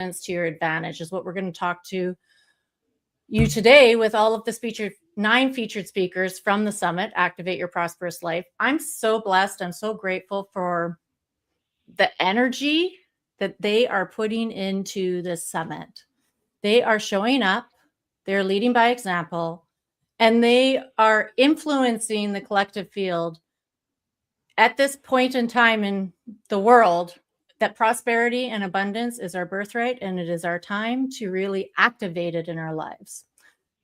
to your advantage is what we're going to talk to you today with all of the 9 featured speakers from the summit, Activate Your Prosperous Life. I'm so blessed. I'm so grateful for the energy that they are putting into this summit. They are showing up, they're leading by example, and they are influencing the collective field at this point in time in the world that prosperity and abundance is our birthright, and it is our time to really activate it in our lives.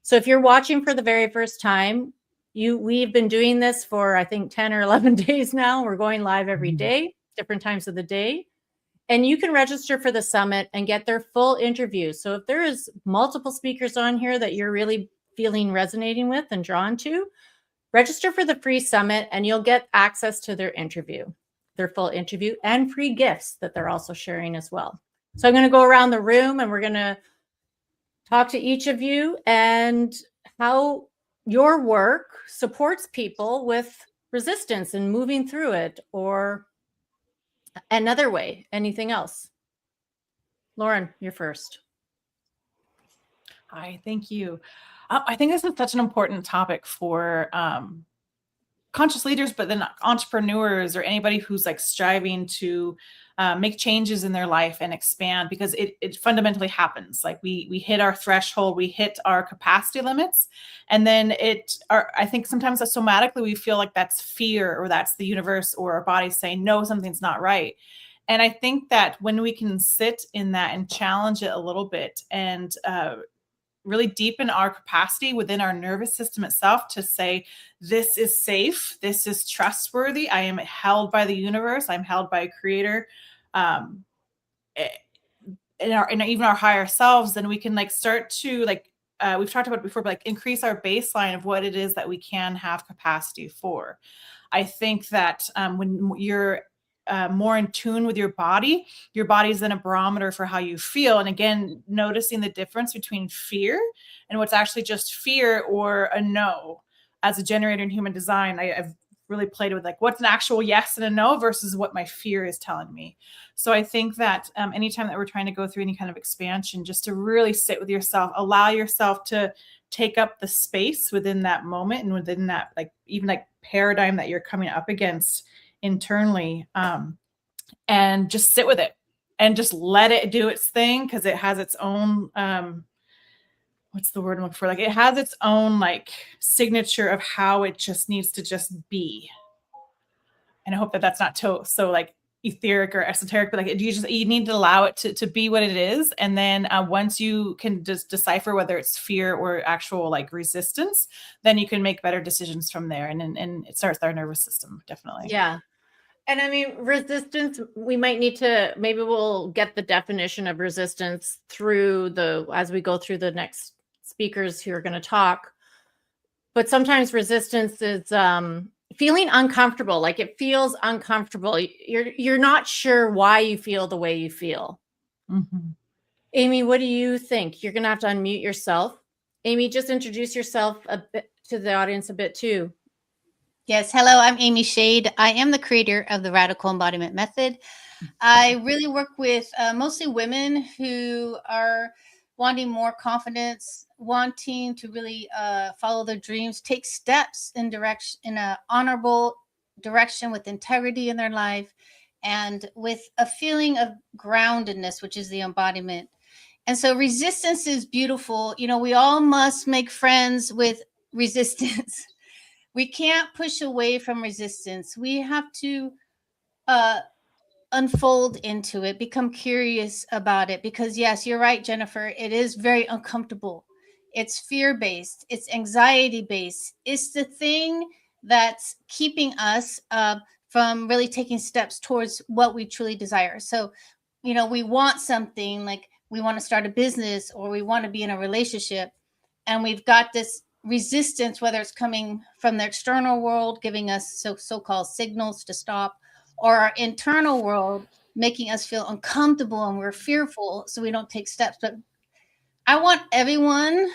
So if you're watching for the very first time, we've been doing this for, I think, 10 or 11 days now. We're going live every day, different times of the day. And you can register for the summit and get their full interview. So if there is multiple speakers on here that you're really feeling resonating with and drawn to, register for the free summit and you'll get access to their full interview, and free gifts that they're also sharing as well. So I'm going to go around the room and we're going to talk to each of you and how your work supports people with resistance and moving through it, or another way. Anything else? Lauren, you're first. Hi, thank you. I think this is such an important topic for conscious leaders, but then entrepreneurs or anybody who's like striving to make changes in their life and expand, because it fundamentally happens. Like we hit our threshold, we hit our capacity limits, and then I think sometimes somatically we feel like that's fear, or that's the universe or our body saying, no, something's not right. And I think that when we can sit in that and challenge it a little bit and really deepen our capacity within our nervous system itself to say, this is safe, this is trustworthy, I am held by the universe, I'm held by a creator, and even our higher selves, then we can like start to like, we've talked about it before, but like increase our baseline of what it is that we can have capacity for. I think that when you're more in tune with your body is then a barometer for how you feel. And again, noticing the difference between fear and what's actually just fear or a no. As a generator in human design, I've really played with like what's an actual yes and a no versus what my fear is telling me. So I think that anytime that we're trying to go through any kind of expansion, just to really sit with yourself, allow yourself to take up the space within that moment and within that like even like paradigm that you're coming up against internally, and just sit with it and just let it do its thing, because it has its own what's the word I'm looking for? Like it has its own like signature of how it just needs to just be. And I hope that that's not so like etheric or esoteric, but like you need to allow it to be what it is. And then once you can just decipher whether it's fear or actual like resistance, then you can make better decisions from there. And it starts with our nervous system, definitely. Yeah. And I mean, resistance, maybe we'll get the definition of resistance as we go through the next speakers who are going to talk. But sometimes resistance is feeling uncomfortable. Like it feels uncomfortable. You're not sure why you feel the way you feel. Mm-hmm. Amy, what do you think? You're going to have to unmute yourself. Amy, just introduce yourself a bit to the audience a bit too. Yes. Hello, I'm Amy Shade. I am the creator of the Radical Embodiment Method. I really work with mostly women who are wanting more confidence, wanting to really follow their dreams, take steps in an honorable direction with integrity in their life, and with a feeling of groundedness, which is the embodiment. And so resistance is beautiful. You know, we all must make friends with resistance. We can't push away from resistance. We have to unfold into it, become curious about it, because yes, you're right, Jennifer, it is very uncomfortable. It's fear-based, it's anxiety-based. It's the thing that's keeping us from really taking steps towards what we truly desire. So, you know, we want something, like we want to start a business or we want to be in a relationship, and we've got this resistance, whether it's coming from the external world giving us so-called signals to stop, or our internal world making us feel uncomfortable and we're fearful, so we don't take steps. But I want everyone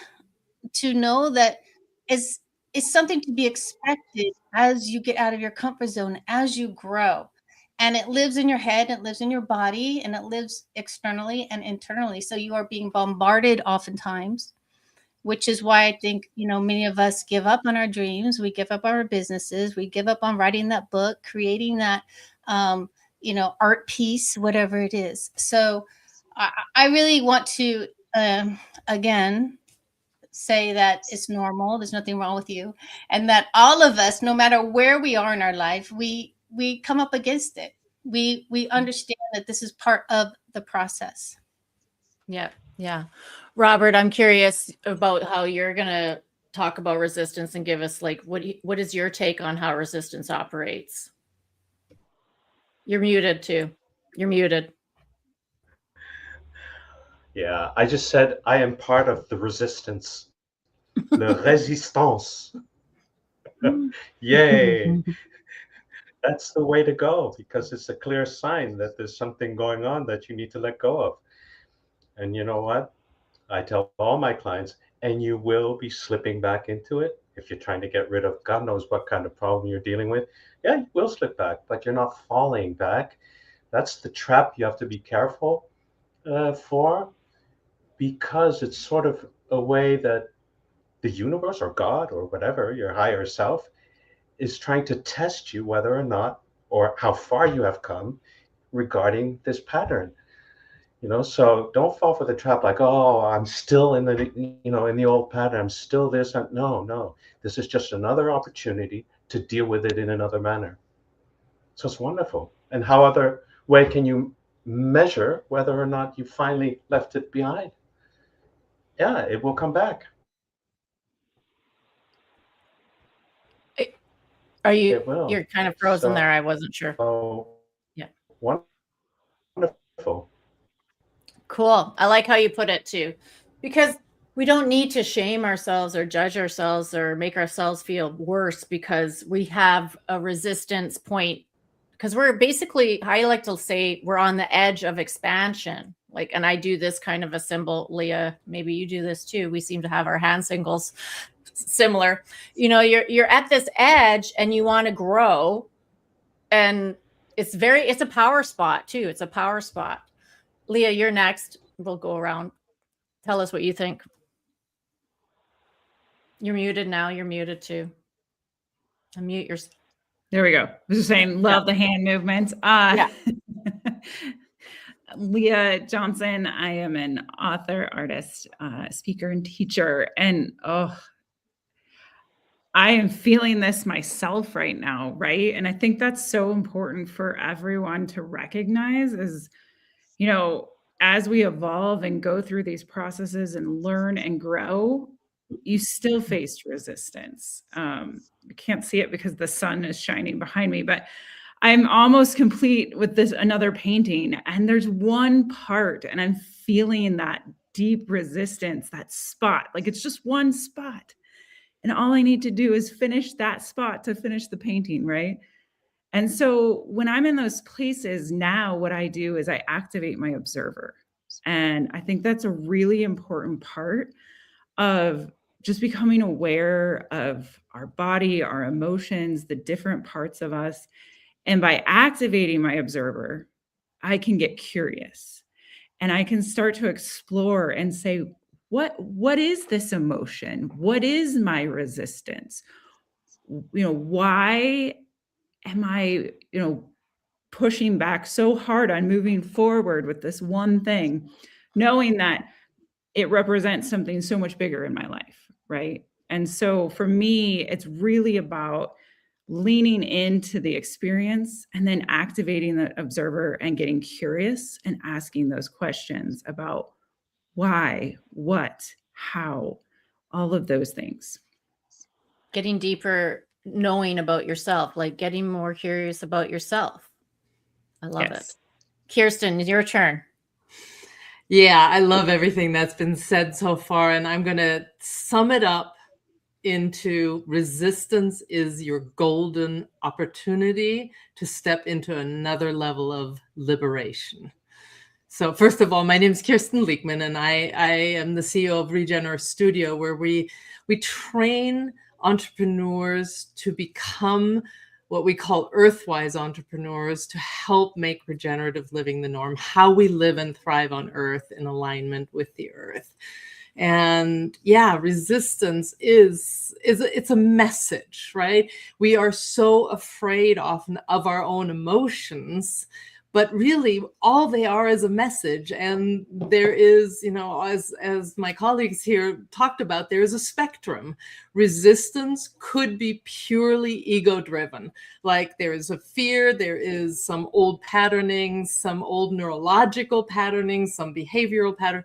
to know that it's something to be expected as you get out of your comfort zone, as you grow. And it lives in your head, it lives in your body, and it lives externally and internally. So you are being bombarded oftentimes, which is why I think, many of us give up on our dreams. We give up our businesses. We give up on writing that book, creating that, art piece, whatever it is. So I really want to, again, say that it's normal. There's nothing wrong with you. And that all of us, no matter where we are in our life, we come up against it. We understand that this is part of the process. Yeah. Yeah. Robert, I'm curious about how you're going to talk about resistance and give us like, what is your take on how resistance operates? You're muted too. You're muted. Yeah, I just said I am part of the resistance. Le résistance. Yay. That's the way to go, because it's a clear sign that there's something going on that you need to let go of. And you know what? I tell all my clients, and you will be slipping back into it. If you're trying to get rid of God knows what kind of problem you're dealing with, yeah, you will slip back, but you're not falling back. That's the trap you have to be careful for, because it's sort of a way that the universe or God or whatever, your higher self, is trying to test you whether or not, or how far you have come regarding this pattern. So don't fall for the trap like, oh, I'm still in the old pattern. I'm still this. No. This is just another opportunity to deal with it in another manner. So it's wonderful. And how other way can you measure whether or not you finally left it behind? Yeah, it will come back. Are you? It will. You're kind of frozen there. I wasn't sure. Yeah. Wonderful. Cool. I like how you put it too, because we don't need to shame ourselves or judge ourselves or make ourselves feel worse because we have a resistance point, because we're basically, I like to say, we're on the edge of expansion. Like, and I do this kind of a symbol, Leah, maybe you do this too. We seem to have our hand symbols similar. You're at this edge and you want to grow, and it's a power spot too. It's a power spot. Leah, you're next. We'll go around. Tell us what you think. You're muted now. You're muted too. Unmute yourself. There we go. I was just saying, love the hand movements. Yeah. Leah Johnson. I am an author, artist, speaker, and teacher. And I am feeling this myself right now, right? And I think that's so important for everyone to recognize is, as we evolve and go through these processes and learn and grow, you still face resistance. You can't see it because the sun is shining behind me, but I'm almost complete with another painting, and there's one part and I'm feeling that deep resistance, that spot, like it's just one spot. And all I need to do is finish that spot to finish the painting, right? And so when I'm in those places now, what I do is I activate my observer. And I think that's a really important part of just becoming aware of our body, our emotions, the different parts of us. And by activating my observer, I can get curious and I can start to explore and say, what is this emotion? What is my resistance? Why am I, pushing back so hard on moving forward with this one thing, knowing that it represents something so much bigger in my life, right? And so for me, it's really about leaning into the experience and then activating the observer and getting curious and asking those questions about why, what, how, all of those things. Getting deeper, knowing about yourself, like getting more curious about yourself. I love it. Kirsten, it's your turn. Yeah, I love everything that's been said so far. And I'm going to sum it up into resistance is your golden opportunity to step into another level of liberation. So first of all, my name is Kirsten Leekman, and I am the CEO of Regener Studio, where we train entrepreneurs to become what we call earthwise entrepreneurs to help make regenerative living the norm, how we live and thrive on earth in alignment with the earth. And yeah, resistance it's a message, right? We are so afraid often of our own emotions, but really all they are is a message. And there is, as my colleagues here talked about, there is a spectrum. Resistance could be purely ego driven. Like there is a fear, there is some old patterning, some old neurological patterning, some behavioral pattern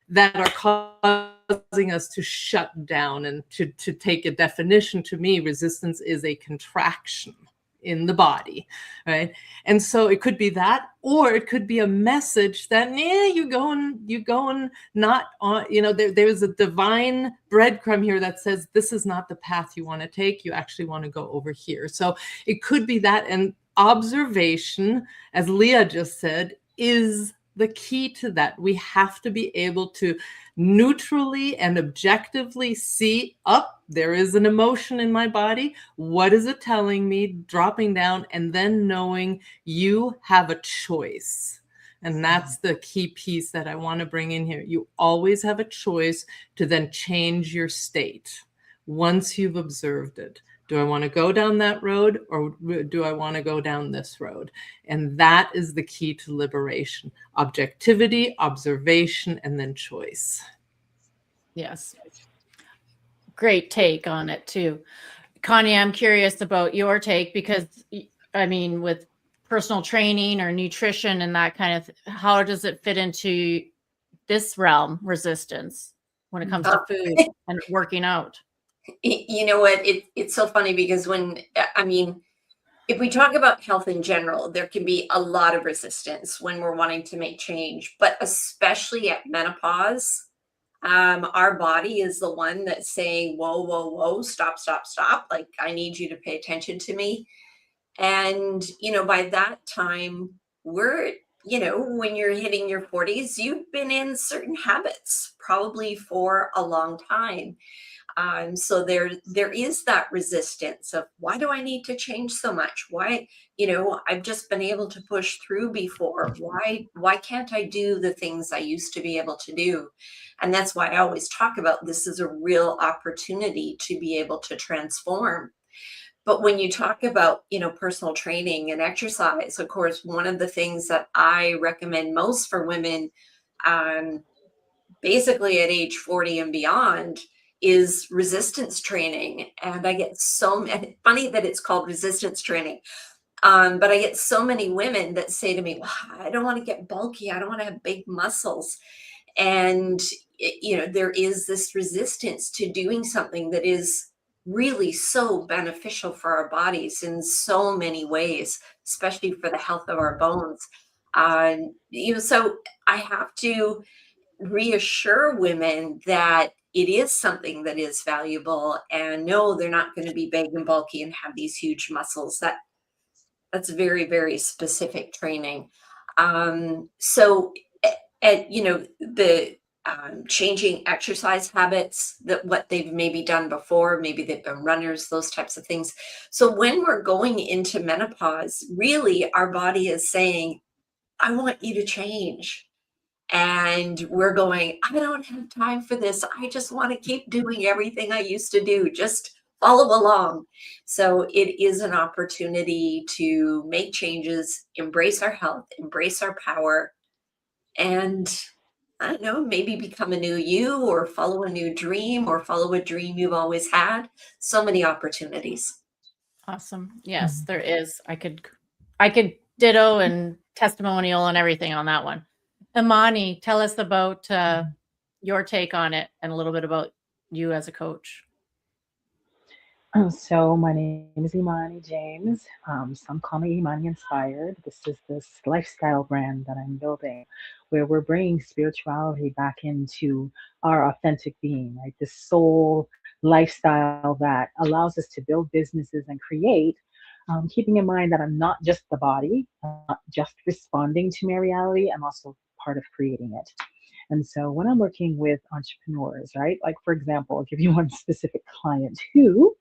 that are causing us to shut down. And to take a definition, to me, resistance is a contraction in the body, right? And so it could be that, or it could be a message that, you're going not on, there's a divine breadcrumb here that says, this is not the path you want to take. You actually want to go over here. So it could be that. And observation, as Leah just said, is the key to that. We have to be able to neutrally and objectively see, there is an emotion in my body. What is it telling me? Dropping down, and then knowing you have a choice. And that's the key piece that I want to bring in here. You always have a choice to then change your state once you've observed it. Do I want to go down that road, or do I want to go down this road? And that is the key to liberation: objectivity, observation, and then choice. Yes. Great take on it too. Connie, I'm curious about your take, because I mean, with personal training or nutrition and that kind of, how does it fit into this realm, resistance, when it comes to food and working out? You know what? It's so funny because if we talk about health in general, there can be a lot of resistance when we're wanting to make change, but especially at menopause, our body is the one that's saying, whoa, whoa, whoa, stop, stop, stop. Like, I need you to pay attention to me. And, by that time, when you're hitting your 40s, you've been in certain habits probably for a long time. So there is that resistance of, why do I need to change so much? Why, I've just been able to push through before. Why can't I do the things I used to be able to do? And that's why I always talk about, this is a real opportunity to be able to transform. But when you talk about, personal training and exercise, of course, one of the things that I recommend most for women, basically at age 40 and beyond, is resistance training. And I get funny that it's called resistance training. But I get so many women that say to me, well, I don't want to get bulky. I don't want to have big muscles. And, there is this resistance to doing something that is really so beneficial for our bodies in so many ways, especially for the health of our bones. So I have to reassure women that it is something that is valuable, and no, they're not going to be big and bulky and have these huge muscles. That's very, very specific training. So the changing exercise habits, that what they've maybe done before, maybe they've been runners, those types of things. So when we're going into menopause, really our body is saying, I want you to change. And we're going, I don't have time for this. I just want to keep doing everything I used to do. Just follow along. So it is an opportunity to make changes, embrace our health, embrace our power, and I don't know, maybe become a new you, or follow a new dream, or follow a dream you've always had. So many opportunities. Awesome. Yes, there is. I could ditto and testimonial and everything on that one. Imani, tell us about your take on it and a little bit about you as a coach. So my name is Imani James. Some call me Imani Inspired. This is this lifestyle brand that I'm building, where we're bringing spirituality back into our authentic being, right? This soul lifestyle that allows us to build businesses and create, keeping in mind that I'm not just the body, I'm not just responding to my reality, I'm also part of creating it. And so when I'm working with entrepreneurs, right? Like, for example, I'll give you one specific client who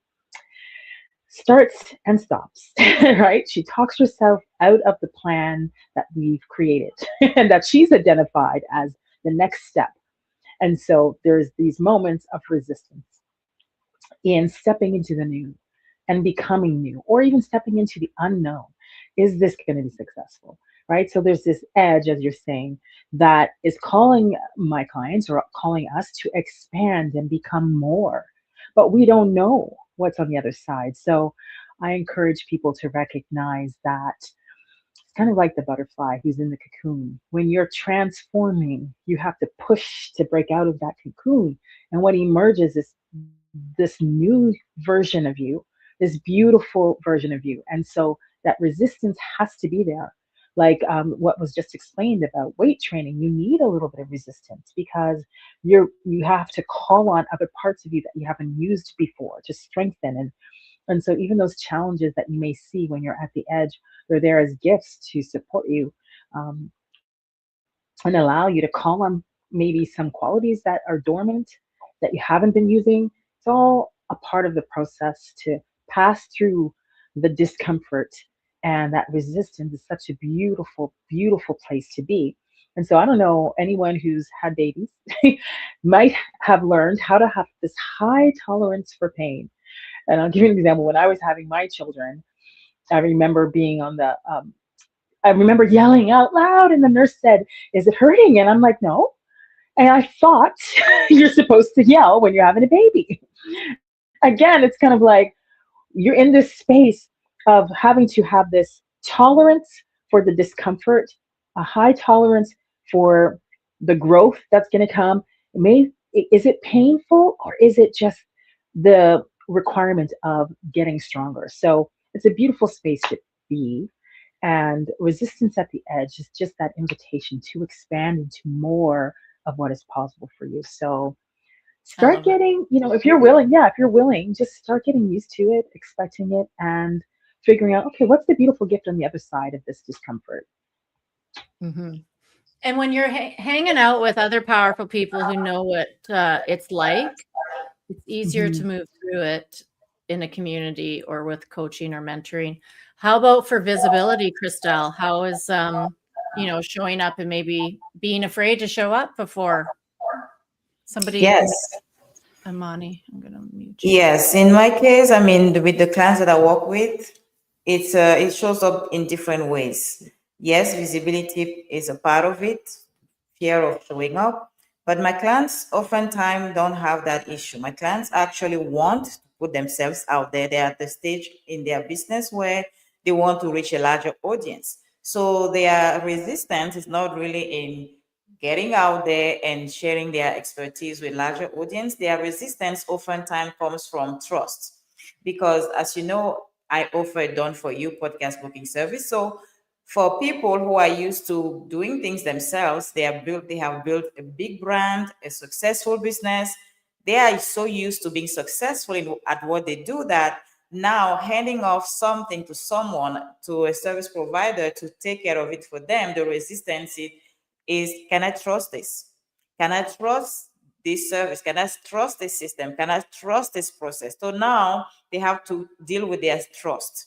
starts and stops, right? She talks herself out of the plan that we've created and that she's identified as the next step. And so there's these moments of resistance in stepping into the new and becoming new, or even stepping into the unknown. Is this going to be successful? Right. So there's this edge, as you're saying, that is calling my clients or calling us to expand and become more. But we don't know what's on the other side. So I encourage people to recognize that it's kind of like the butterfly who's in the cocoon. When you're transforming, you have to push to break out of that cocoon. And what emerges is this new version of you, this beautiful version of you. And so that resistance has to be there. Like what was just explained about weight training, you need a little bit of resistance because you have to call on other parts of you that you haven't used before to strengthen. And so even those challenges that you may see when you're at the edge, they're there as gifts to support you, um, and allow you to call on maybe some qualities that are dormant that you haven't been using. It's all a part of the process to pass through the discomfort, and that resistance is such a beautiful, beautiful place to be. And so I don't know, anyone who's had babies might have learned how to have this high tolerance for pain. And I'll give you an example. When I was having my children, I remember being on the I remember yelling out loud, and the nurse said, "Is it hurting?" And I'm like, "No." And I thought you're supposed to yell when you're having a baby. Again, it's kind of like you're in this space of having to have this tolerance for the discomfort, a high tolerance for the growth that's going to come. Is it painful, or is it just the requirement of getting stronger? So it's a beautiful space to be. And resistance at the edge is just that invitation to expand into more of what is possible for you. So start getting, if you're willing, just start getting used to it, expecting it, and figuring out, okay, what's the beautiful gift on the other side of this discomfort? Mm-hmm. And when you're hanging out with other powerful people who know what it's like, it's easier to move through it in a community or with coaching or mentoring. How about for visibility, Christelle? How is showing up and maybe being afraid to show up before somebody? Yes. Amani, I'm gonna mute you. Yes. In my case, I mean, with the clients that I work with, it shows up in different ways. Yes, visibility is a part of it, fear of showing up. But my clients oftentimes don't have that issue. My clients actually want to put themselves out there. They're at the stage in their business where they want to reach a larger audience. So their resistance is not really in getting out there and sharing their expertise with larger audience. Their resistance oftentimes comes from trust. Because as you know, I offer a done for you podcast booking service. So for people who are used to doing things themselves, they have built a big brand, a successful business. They are so used to being successful at what they do that now handing off something to someone, to a service provider to take care of it for them, the resistance is, can I trust this? Can I trust this service? Can I trust this system? Can I trust this process? So now they have to deal with their trust.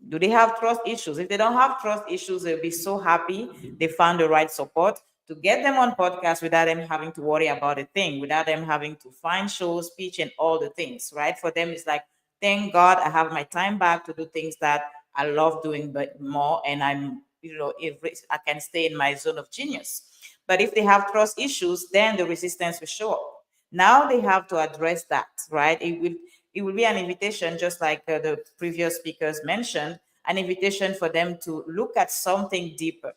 Do they have trust issues? If they don't have trust issues, they'll be so happy they found the right support to get them on podcasts without them having to worry about a thing, without them having to find shows, pitch, and all the things, right? For them, it's like, thank God I have my time back to do things that I love doing but more, and I'm, if I can stay in my zone of genius. But if they have trust issues, then the resistance will show up. Now they have to address that, right? It will be an invitation, just like the previous speakers mentioned, an invitation for them to look at something deeper.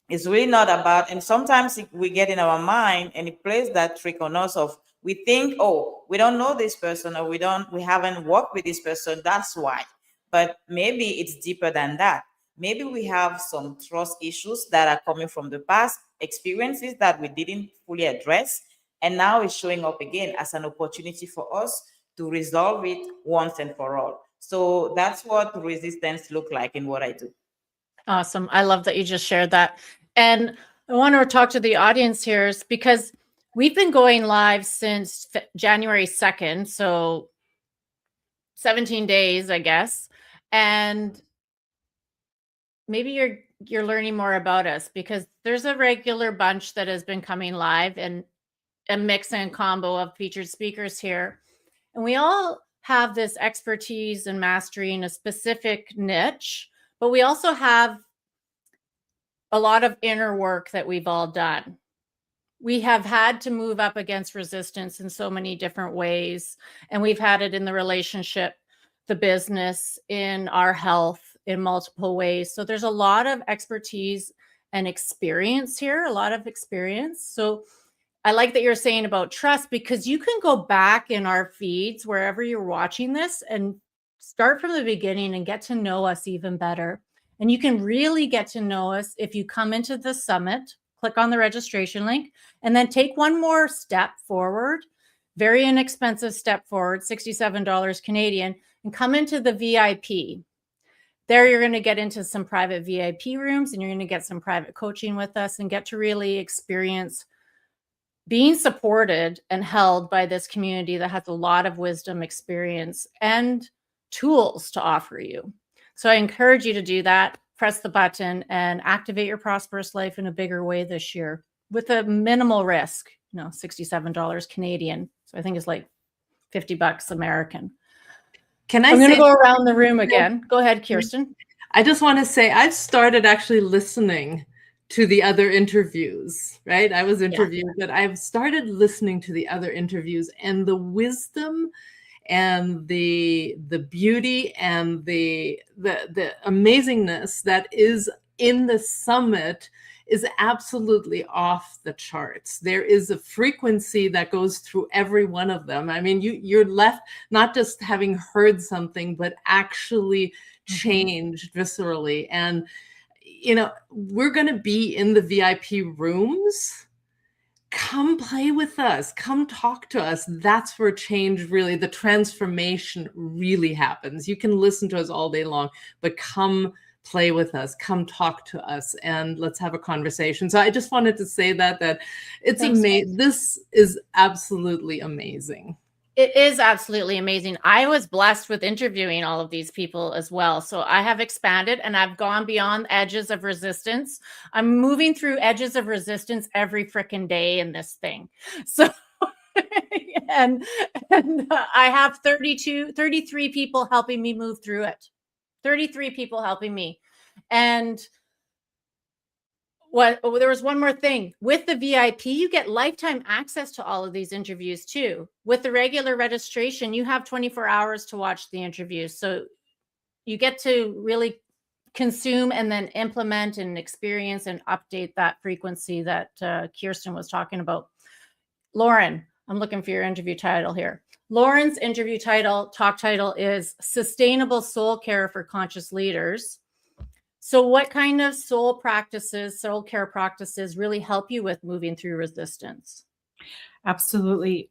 It's really not about, and sometimes we get in our mind and it plays that trick on us of, we think, oh, we don't know this person, or we haven't worked with this person, that's why. But maybe it's deeper than that. Maybe we have some trust issues that are coming from the past experiences that we didn't fully address. And now it's showing up again as an opportunity for us to resolve it once and for all. So that's what resistance look like in what I do. Awesome. I love that you just shared that. And I want to talk to the audience here because we've been going live since January 2nd. So 17 days, I guess. And maybe you're learning more about us, because there's a regular bunch that has been coming live, and a mix and combo of featured speakers here. And we all have this expertise and mastery in a specific niche, but we also have a lot of inner work that we've all done. We have had to move up against resistance in so many different ways. And we've had it in the relationship, the business, in our health, in multiple ways. So there's a lot of expertise and experience here, a lot of experience. So I like that you're saying about trust, because you can go back in our feeds, wherever you're watching this, and start from the beginning and get to know us even better. And you can really get to know us if you come into the summit, click on the registration link, and then take one more step forward, very inexpensive step forward, $67 Canadian, and come into the VIP. There you're going to get into some private VIP rooms, and you're going to get some private coaching with us and get to really experience being supported and held by this community that has a lot of wisdom, experience, and tools to offer you. So I encourage you to do that. Press the button and activate your prosperous life in a bigger way this year with a minimal risk, $67 Canadian. So I think it's like $50 American. I'm going to go around the room again. Go ahead, Kirsten. I just want to say I've started actually listening to the other interviews, right? I was interviewed, but I've started listening to the other interviews, and the wisdom and the beauty and the amazingness that is in the summit is absolutely off the charts. There is a frequency that goes through every one of them. I mean, you're left not just having heard something, but actually changed viscerally. And we're going to be in the VIP rooms. Come play with us. Come talk to us. That's where change really, the transformation really happens. You can listen to us all day long, but come play with us. Come talk to us, and let's have a conversation. So I just wanted to say that it's amazing. This is absolutely amazing. It is absolutely amazing. I was blessed with interviewing all of these people as well. So I have expanded, and I've gone beyond edges of resistance. I'm moving through edges of resistance every freaking day in this thing. So, and I have 33 people helping me move through it. 33 people helping me. And there was one more thing. With the VIP, you get lifetime access to all of these interviews too. With the regular registration, you have 24 hours to watch the interviews. So you get to really consume and then implement and experience and update that frequency that Kirsten was talking about. Lauren, I'm looking for your interview title here. Lauren's interview talk title is Sustainable Soul Care for Conscious Leaders. So what kind of soul care practices really help you with moving through resistance? Absolutely.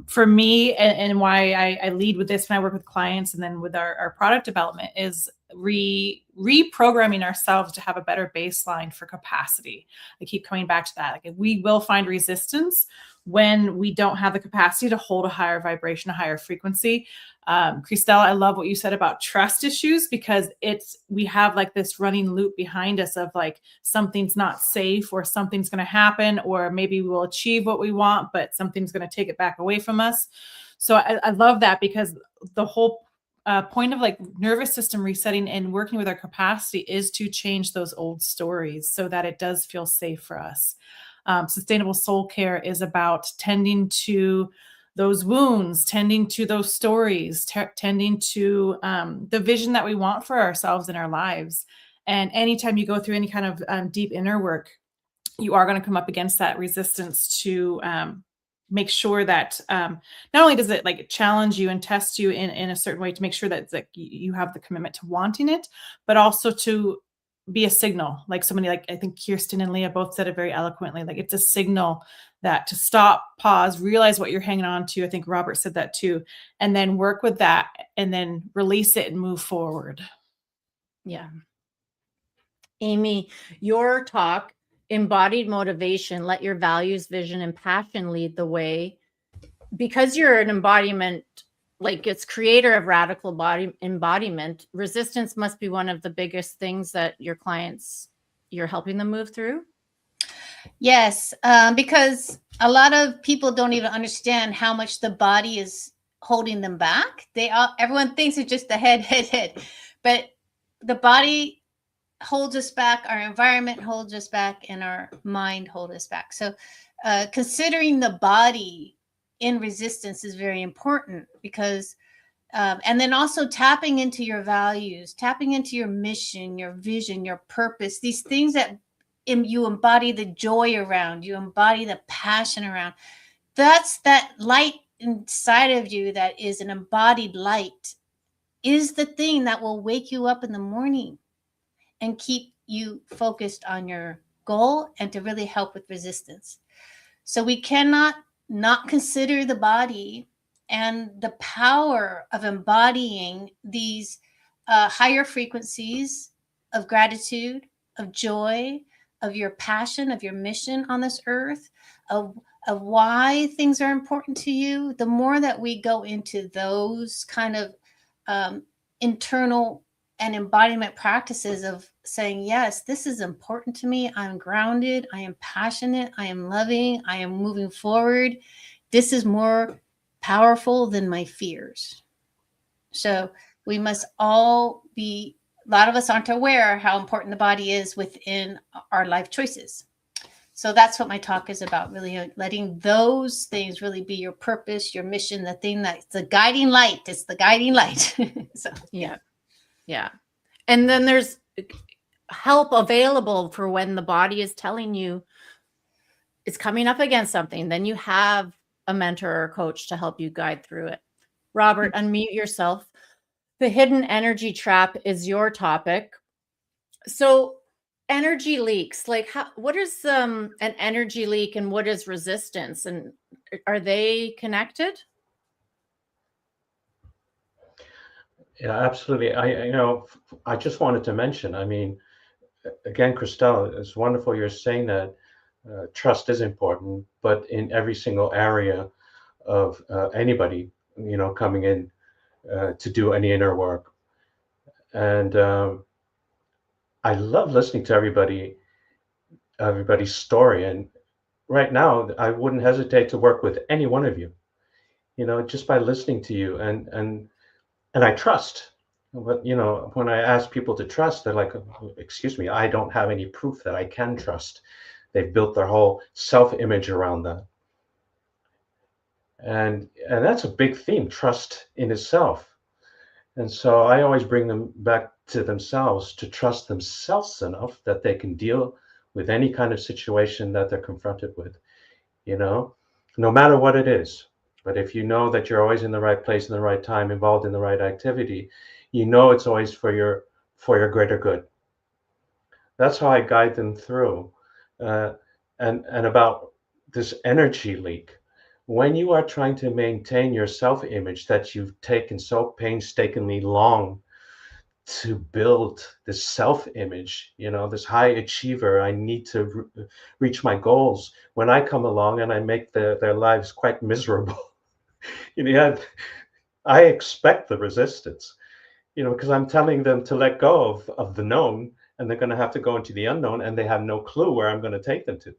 For me, and why I lead with this when I work with clients and then with our product development, is reprogramming ourselves to have a better baseline for capacity. I keep coming back to that. Like, we will find resistance when we don't have the capacity to hold a higher vibration, a higher frequency. Christelle, I love what you said about trust issues, because we have like this running loop behind us of like, something's not safe, or something's going to happen, or maybe we will achieve what we want, but something's going to take it back away from us. So I love that, because the whole point of like nervous system resetting and working with our capacity is to change those old stories so that it does feel safe for us. Sustainable soul care is about tending to those wounds, tending to those stories, tending to the vision that we want for ourselves in our lives. And anytime you go through any kind of deep inner work, you are going to come up against that resistance to make sure that not only does it like challenge you and test you in a certain way to make sure that it's like you have the commitment to wanting it, but also to be a signal. Like somebody, like I think Kirsten and Leah both said it very eloquently, like it's a signal that to stop, pause, realize what you're hanging on to. I think Robert said that too, and then work with that and then release it and move forward. Yeah. Amy, your talk, Embodied Motivation, Let Your Values, Vision, and Passion Lead the Way. Because you're an embodiment like its creator of radical body embodiment, resistance must be one of the biggest things that your clients, you're helping them move through. Yes, because a lot of people don't even understand how much the body is holding them back. Everyone thinks it's just the head, but the body holds us back, our environment holds us back, and our mind holds us back. So considering the body in resistance is very important, because and then also tapping into your values, tapping into your mission, your vision, your purpose, these things that you embody the joy around, you embody the passion around. That's that light inside of you that is an embodied light, is the thing that will wake you up in the morning and keep you focused on your goal and to really help with resistance. So we cannot not consider the body and the power of embodying these higher frequencies of gratitude, of joy, of your passion, of your mission on this earth, of why things are important to you. The more that we go into those kind of internal and embodiment practices of saying, yes, this is important to me. I'm grounded. I am passionate. I am loving. I am moving forward. This is more powerful than my fears. So we must all be, a lot of us aren't aware how important the body is within our life choices. So that's what my talk is about, really letting those things really be your purpose, your mission, the thing that's the guiding light. It's the guiding light. So Yeah. And then there's help available for when the body is telling you it's coming up against something. Then you have a mentor or coach to help you guide through it. Robert, unmute yourself. The hidden energy trap is your topic. So energy leaks, like what is an energy leak and what is resistance, and are they connected? Yeah, absolutely. I just wanted to mention, I mean, again, Christelle, it's wonderful you're saying that trust is important, but in every single area of anybody, coming in to do any inner work. And I love listening to everybody's story. And right now, I wouldn't hesitate to work with any one of you, just by listening to you. And I trust. But when I ask people to trust, they're like, excuse me, I don't have any proof that I can trust. They've built their whole self-image around that. And that's a big theme, trust in itself. And so I always bring them back to themselves, to trust themselves enough that they can deal with any kind of situation that they're confronted with, no matter what it is. But if you know that you're always in the right place in the right time, involved in the right activity, it's always for your greater good. That's how I guide them through. And about this energy leak, when you are trying to maintain your self-image that you've taken so painstakingly long to build, this self-image, this high achiever, I need to reach my goals. When I come along and I make their lives quite miserable, I expect the resistance, because I'm telling them to let go of the known, and they're going to have to go into the unknown, and they have no clue where I'm going to take them to.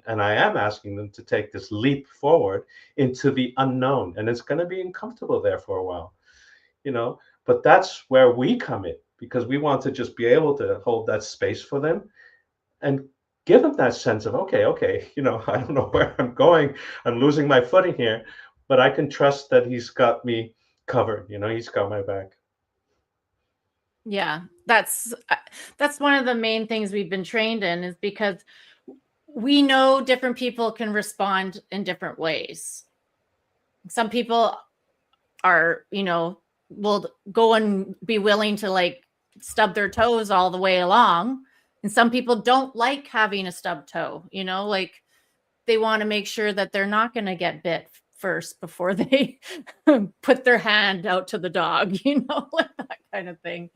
And I am asking them to take this leap forward into the unknown, and it's going to be uncomfortable there for a while, but that's where we come in, because we want to just be able to hold that space for them and give them that sense of, okay, I don't know where I'm going. I'm losing my footing here, but I can trust that he's got me covered. He's got my back. Yeah, that's one of the main things we've been trained in, is because we know different people can respond in different ways. Some people are, will go and be willing to like stub their toes all the way along. And some people don't like having a stub toe, like they want to make sure that they're not going to get bit first before they put their hand out to the dog, like that kind of thing.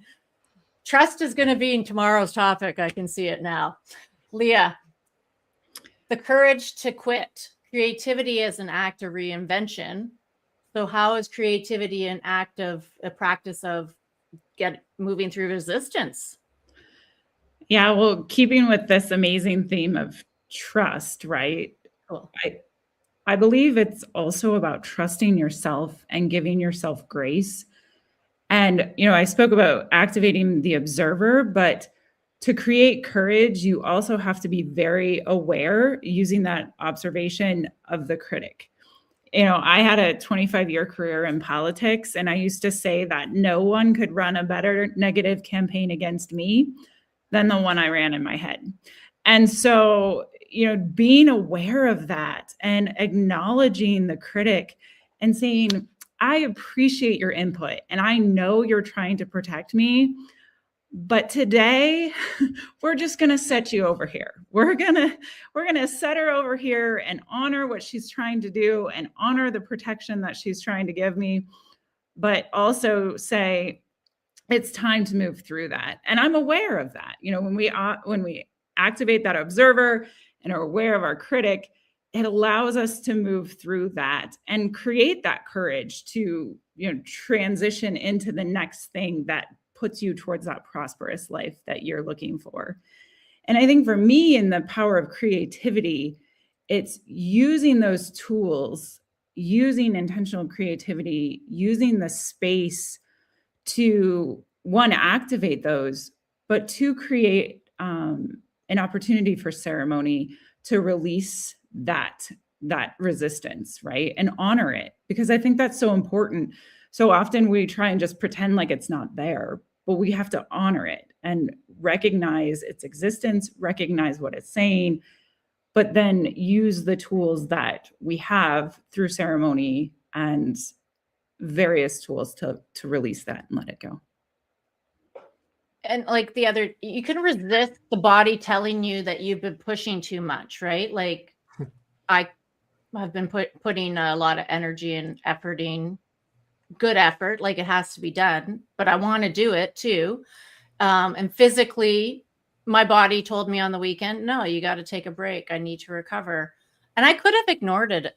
Trust is going to be in tomorrow's topic. I can see it now. Leah, the courage to quit, creativity as an act of reinvention. So how is creativity an a practice of moving through resistance? Yeah, well, keeping with this amazing theme of trust, right? Cool. I believe it's also about trusting yourself and giving yourself grace. And, I spoke about activating the observer, but to create courage, you also have to be very aware using that observation of the critic. I had a 25-year career in politics, and I used to say that no one could run a better negative campaign against me than the one I ran in my head. And so, being aware of that and acknowledging the critic and saying, I appreciate your input and I know you're trying to protect me, but today we're just going to set you over here. We're going to set her over here and honor what she's trying to do and honor the protection that she's trying to give me, but also say it's time to move through that. And I'm aware of that. When we activate that observer and are aware of our critic, it allows us to move through that and create that courage to, transition into the next thing that puts you towards that prosperous life that you're looking for. And I think for me, in the power of creativity, it's using those tools, using intentional creativity, using the space to, one, activate those, but to create an opportunity for ceremony to release that resistance, right? And honor it, because I think that's so important. So often we try and just pretend like it's not there, but we have to honor it and recognize its existence, recognize what it's saying, but then use the tools that we have through ceremony and various tools to release that and let it go. And like you can resist the body telling you that you've been pushing too much, right? Like I have been putting a lot of energy and good effort, like it has to be done, but I want to do it too. And physically, my body told me on the weekend, no, you got to take a break. I need to recover. And I could have ignored it,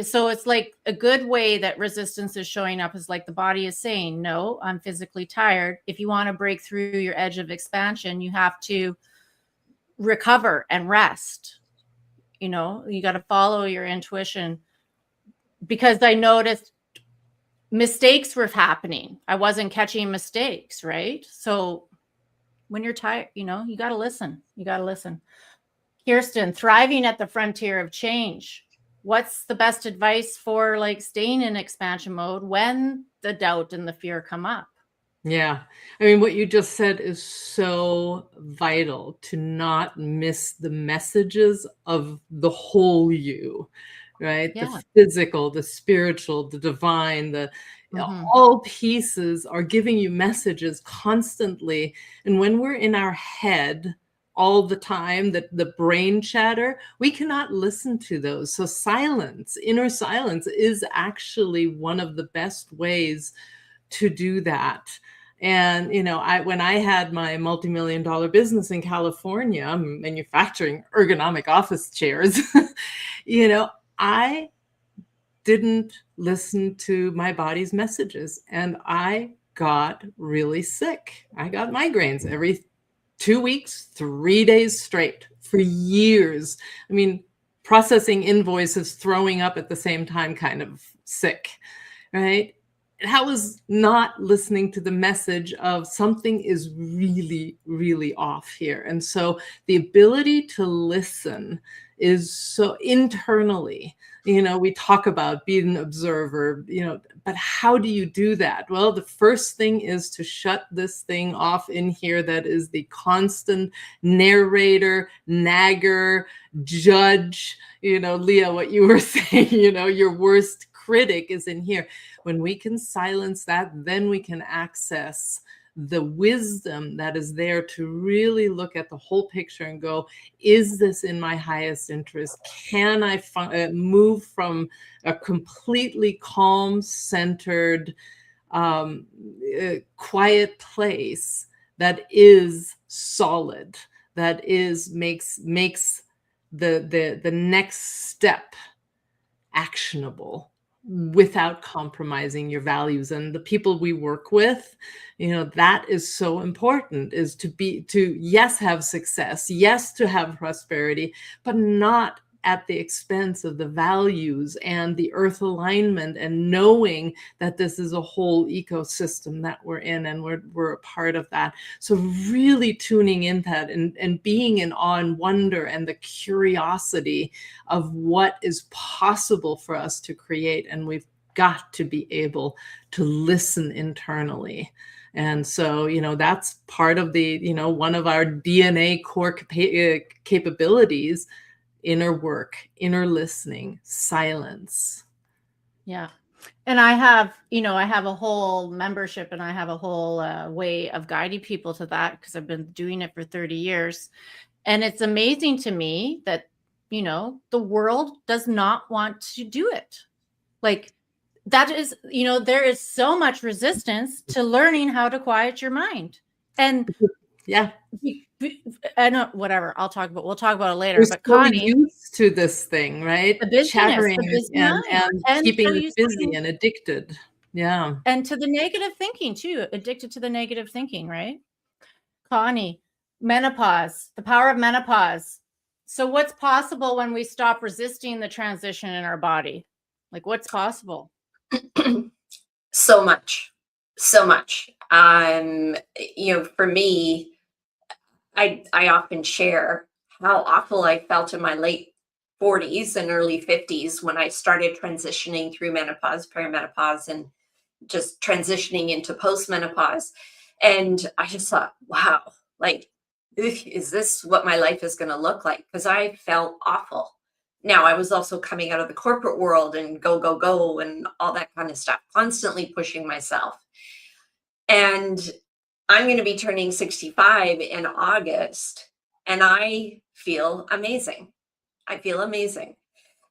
so it's like a good way that resistance is showing up is like the body is saying, no, I'm physically tired. If you want to break through your edge of expansion, you have to recover and rest. You got to follow your intuition, because I noticed mistakes were happening. I wasn't catching mistakes, right? So when you're tired, you got to listen. You got to listen. Kirsten, thriving at the frontier of change. What's the best advice for like staying in expansion mode when the doubt and the fear come up? Yeah. I mean, what you just said is so vital, to not miss the messages of the whole you, right? Yeah. The physical, the spiritual, the divine, all pieces are giving you messages constantly. And when we're in our head all the time, the brain chatter, we cannot listen to those. So silence, inner silence, is actually one of the best ways to do that. And, when I had my multi-million-dollar business in California, manufacturing ergonomic office chairs, I didn't listen to my body's messages, and I got really sick. I got migraines every 2 weeks, 3 days straight for years. I mean, processing invoices, throwing up at the same time, kind of sick, right? That was not listening to the message of something is really, really off here. And so the ability to listen is so internally, we talk about being an observer, but how do you do that? Well, the first thing is to shut this thing off in here that is the constant narrator, nagger, judge, Leah, what you were saying, your worst critic is in here. When we can silence that, then we can access the wisdom that is there to really look at the whole picture and go, is this in my highest interest? Can I move from a completely calm, centered, quiet place that is solid, that makes the next step actionable, without compromising your values. And the people we work with, that is so important, is to yes, have success, yes, to have prosperity, but not at the expense of the values and the earth alignment, and knowing that this is a whole ecosystem that we're in, and we're a part of that. So really tuning in that, and being in awe and wonder and the curiosity of what is possible for us to create. And we've got to be able to listen internally. And so, that's part of the, one of our DNA core capabilities: inner work, inner listening, silence. Yeah. And I have a whole membership, and I have a whole way of guiding people to that, because I've been doing it for 30 years. And it's amazing to me that, the world does not want to do it. Like, that is, there is so much resistance to learning how to quiet your mind. And yeah, I know, whatever. We'll talk about it later. We're but so Connie, used to this thing, right? the busyness, Chattering the busy and mind. keeping And us busy and addicted. Yeah. And to the negative thinking too, addicted to the negative thinking, right? Connie, menopause, the power of menopause. So what's possible when we stop resisting the transition in our body? Like, what's possible? So much. For me, I often share how awful I felt in my late 40s and early 50s when I started transitioning through menopause, perimenopause, and just transitioning into postmenopause. And I just thought, wow, like, is this what my life is going to look like? Because I felt awful. Now, I was also coming out of the corporate world and go, and all that kind of stuff, constantly pushing myself. And I'm going to be turning 65 in August, and I feel amazing.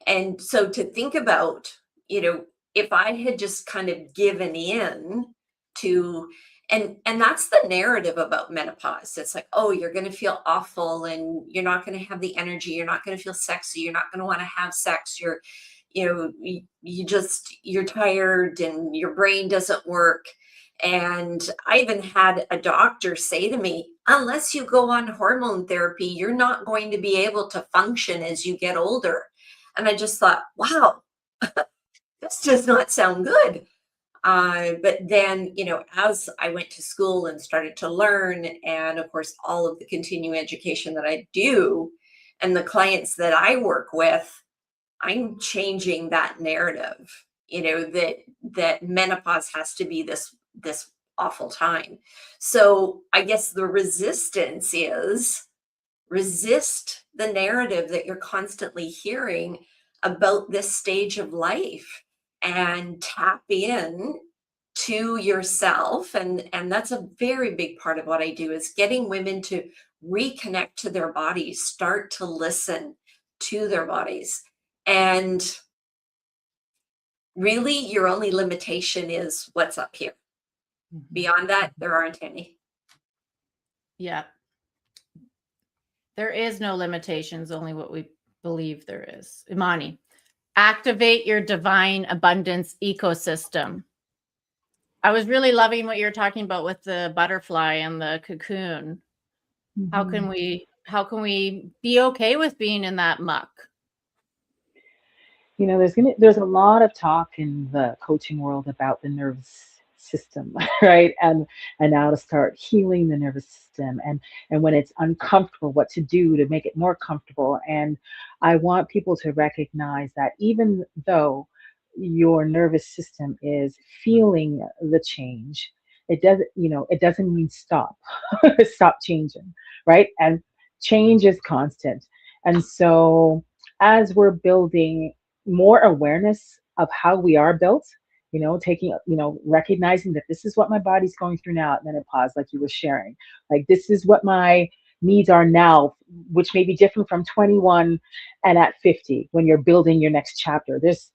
And so to think about, if I had just kind of given in to, and that's the narrative about menopause. It's like, oh, you're going to feel awful, and you're not going to have the energy. You're not going to feel sexy. You're not going to want to have sex. You're tired, and your brain doesn't work. And I even had a doctor say to me, unless you go on hormone therapy, you're not going to be able to function as you get older. And I just thought, wow, this does not sound good. But then, as I went to school and started to learn, and of course, all of the continuing education that I do, and the clients that I work with, I'm changing that narrative, that menopause has to be this awful time. So I guess the resistance is resist the narrative that you're constantly hearing about this stage of life, and tap in to yourself. And that's a very big part of what I do, is getting women to reconnect to their bodies, start to listen to their bodies. And really, your only limitation is what's up here. Beyond that, there aren't any. Yeah. There is no limitations, only what we believe there is. Imani, activate your divine abundance ecosystem. I was really loving what you're talking about with the butterfly and the cocoon. Mm-hmm. How can we be okay with being in that muck? There's a lot of talk in the coaching world about the nervous system, right? And how to start healing the nervous system, and when it's uncomfortable, what to do to make it more comfortable. And I want people to recognize that even though your nervous system is feeling the change, it doesn't mean stop stop changing, right? And change is constant. And so as we're building more awareness of how we are built, recognizing that this is what my body's going through now at menopause, like you were sharing, like this is what my needs are now, which may be different from 21 and at 50 when you're building your next chapter. There's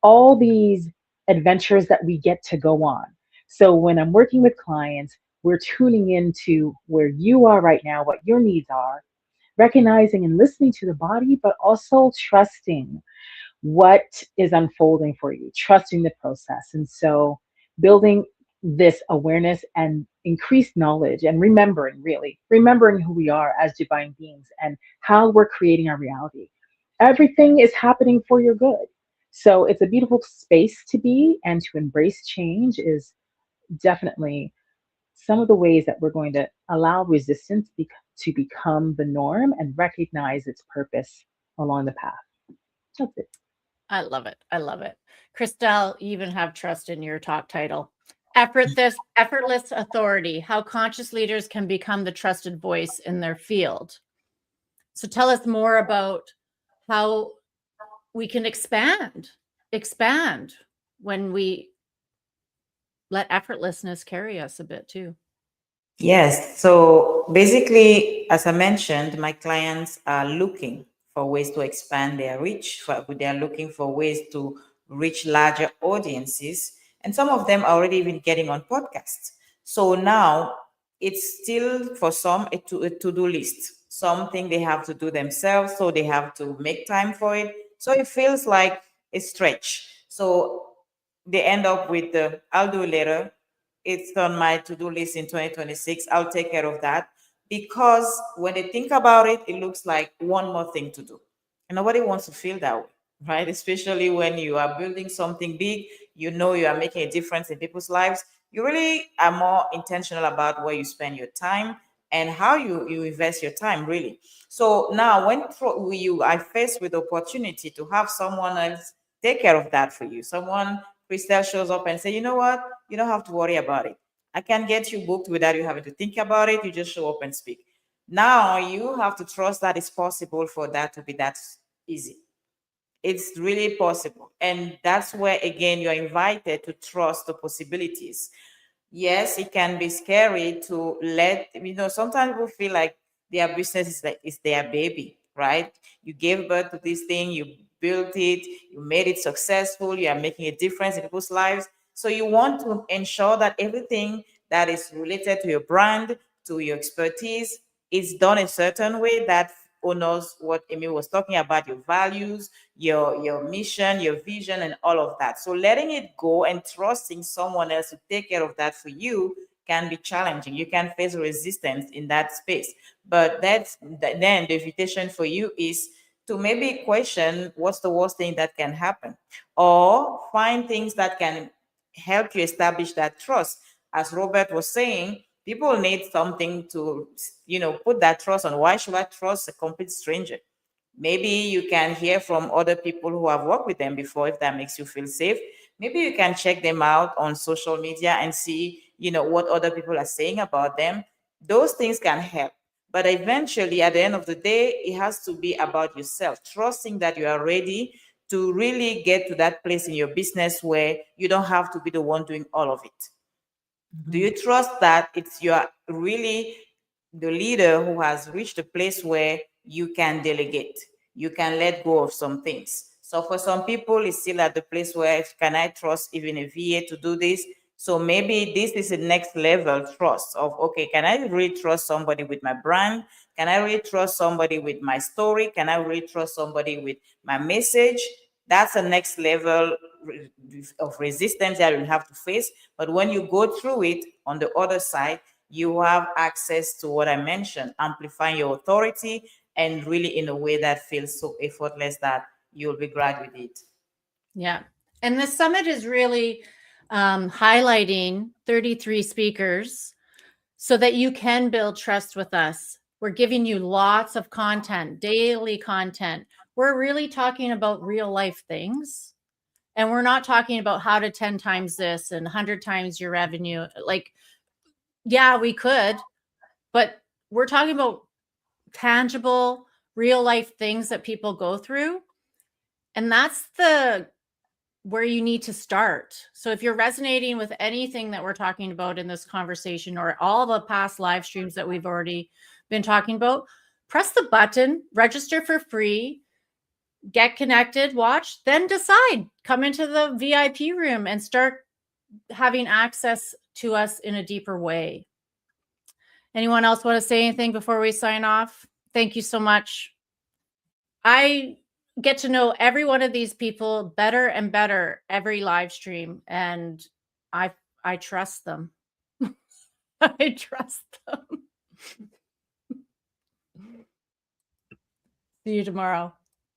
all these adventures that we get to go on. So when I'm working with clients, we're tuning into where you are right now, what your needs are, recognizing and listening to the body, but also trusting what is unfolding for you, trusting the process. And so building this awareness and increased knowledge and remembering who we are as divine beings and how we're creating our reality. Everything is happening for your good. So it's a beautiful space to be, and to embrace change is definitely some of the ways that we're going to allow resistance to become the norm and recognize its purpose along the path. That's it. I love it. I love it. Christelle, you even have trust in your talk title. Effortless authority, how conscious leaders can become the trusted voice in their field. So tell us more about how we can expand when we let effortlessness carry us a bit too. Yes. So basically, as I mentioned, my clients are looking for ways to expand their reach. They are looking for ways to reach larger audiences. And some of them are already even getting on podcasts. So now it's still for some a to-do list, something they have to do themselves. So they have to make time for it. So it feels like a stretch. So they end up with the I'll do it later. It's on my to-do list in 2026. I'll take care of that. Because when they think about it, it looks like one more thing to do. And nobody wants to feel that way, right? Especially when you are building something big, you know you are making a difference in people's lives. You really are more intentional about where you spend your time and how you invest your time, really. So now when you are faced with the opportunity to have someone else take care of that for you, someone Christelle shows up and say, you know what? You don't have to worry about it. I can get you booked without you having to think about it. You just show up and speak. Now you have to trust that it's possible for that to be that easy. It's really possible. And that's where, again, you're invited to trust the possibilities. Yes, it can be scary to sometimes people feel like their business is their baby, right? You gave birth to this thing, you built it, you made it successful, you are making a difference in people's lives. So you want to ensure that everything that is related to your brand, to your expertise, is done a certain way that honors what Amy was talking about, your values, your mission, your vision, and all of that. So letting it go and trusting someone else to take care of that for you can be challenging. You can face resistance in that space. But then the invitation for you is to maybe question what's the worst thing that can happen, or find things that can help you establish that trust. As Robert was saying, people need something to, put that trust on. Why should I trust a complete stranger? Maybe you can hear from other people who have worked with them before, if that makes you feel safe. Maybe you can check them out on social media and see, what other people are saying about them. Those things can help. But eventually, at the end of the day, it has to be about yourself, trusting that you are ready to really get to that place in your business where you don't have to be the one doing all of it. Do you trust that it's you're really the leader who has reached a place where you can delegate, you can let go of some things? So for some people, it's still at the place where can I trust even a VA to do this? So maybe this is the next level trust of, okay, can I really trust somebody with my brand? Can I really trust somebody with my story? Can I really trust somebody with my message? That's the next level of resistance that you'll have to face. But when you go through it on the other side, you have access to what I mentioned, amplifying your authority, and really in a way that feels so effortless that you'll be glad with it. Yeah. And the summit is really highlighting 33 speakers so that you can build trust with us. We're giving you lots of content, daily content. We're really talking about real life things. And we're not talking about how to 10 times this and 100 times your revenue. Like, yeah, we could, but we're talking about tangible, real life things that people go through. And that's where you need to start. So if you're resonating with anything that we're talking about in this conversation or all the past live streams that we've already been talking about, press the button, register for free, get connected, watch, then decide, come into the VIP room and start having access to us in a deeper way. Anyone else want to say anything before we sign off? Thank you so much. I get to know every one of these people better and better every live stream, and I trust them. I trust them. See you tomorrow.